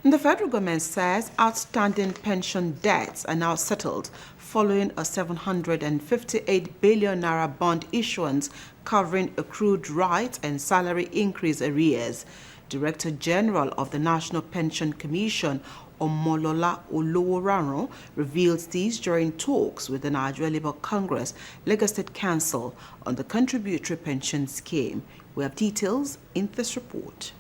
The federal government says outstanding pension debts are now settled following a 758 billion naira bond issuance covering accrued rights and salary increase arrears. Director General of the National Pension Commission, Omolola Oloworunran, revealed these during talks with the Nigeria Labour Congress Lagos State Council on the Contributory Pension Scheme. We have details in this report.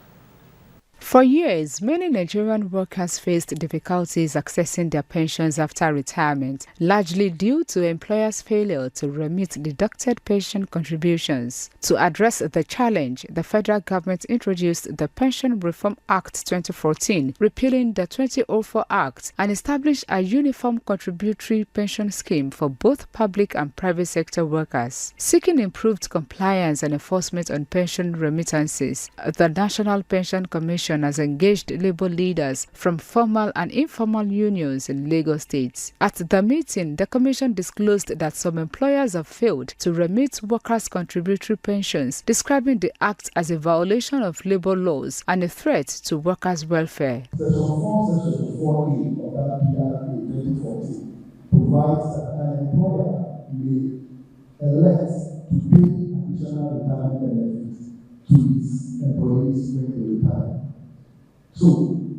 For years, many Nigerian workers faced difficulties accessing their pensions after retirement, largely due to employers' failure to remit deducted pension contributions. To address the challenge, the federal government introduced the Pension Reform Act 2014, repealing the 2004 Act, and established a uniform contributory pension scheme for both public and private sector workers. Seeking improved compliance and enforcement on pension remittances, the National Pension Commission has engaged labor leaders from formal and informal unions in Lagos State. At the meeting, the Commission disclosed that some employers have failed to remit workers' contributory pensions, describing the act as a violation of labor laws and a threat to workers' welfare. Section 4A of that PRA 2014 provides that an employer may elect to pay additional retirement benefits to its employees when they retire. So,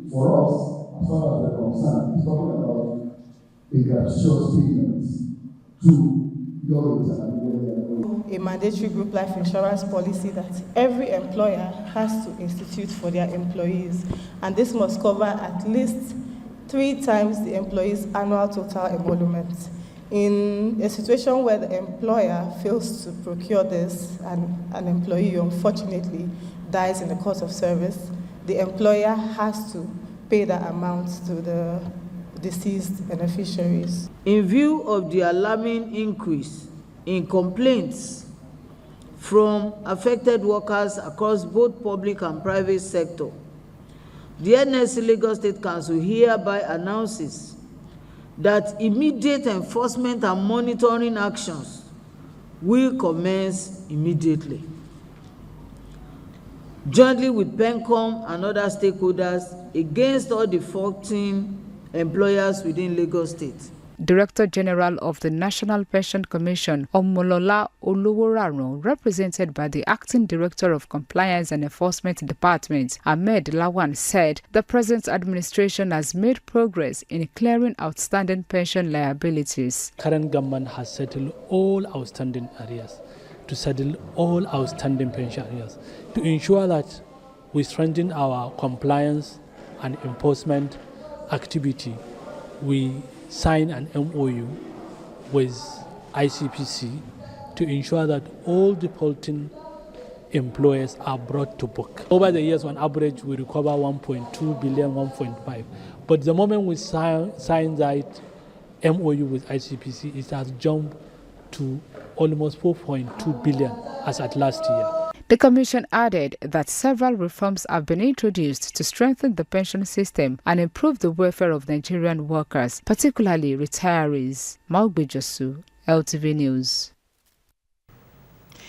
for us, as far as we're concerned, it's talking about a gratuitous payment to your retirement. A mandatory group life insurance policy that every employer has to institute for their employees, and this must cover at least 3 times the employee's annual total emolument. In a situation where the employer fails to procure this and an employee unfortunately dies in the course of service, the employer has to pay that amount to the deceased beneficiaries. In view of the alarming increase in complaints from affected workers across both public and private sector, the NLC Lagos State Council hereby announces that immediate enforcement and monitoring actions will commence immediately, jointly with PENCOM and other stakeholders, against all defaulting employers within Lagos State. Director General of the National Pension Commission, Omolola Oloworunran, represented by the Acting Director of Compliance and Enforcement Department, Ahmed Lawan, said the present administration has made progress in clearing outstanding pension liabilities. Current government has settled all outstanding arrears, to settle all outstanding pension arrears, to ensure that we strengthen our compliance and enforcement activity. We sign an MOU with ICPC to ensure that all defaulting employers are brought to book. Over the years, on average, we recover 1.2 billion, 1.5. But the moment we sign that MOU with ICPC, it has jumped to almost 4.2 billion as at last year. The Commission added that several reforms have been introduced to strengthen the pension system and improve the welfare of Nigerian workers, particularly retirees. Maugbe Josu, LTV News.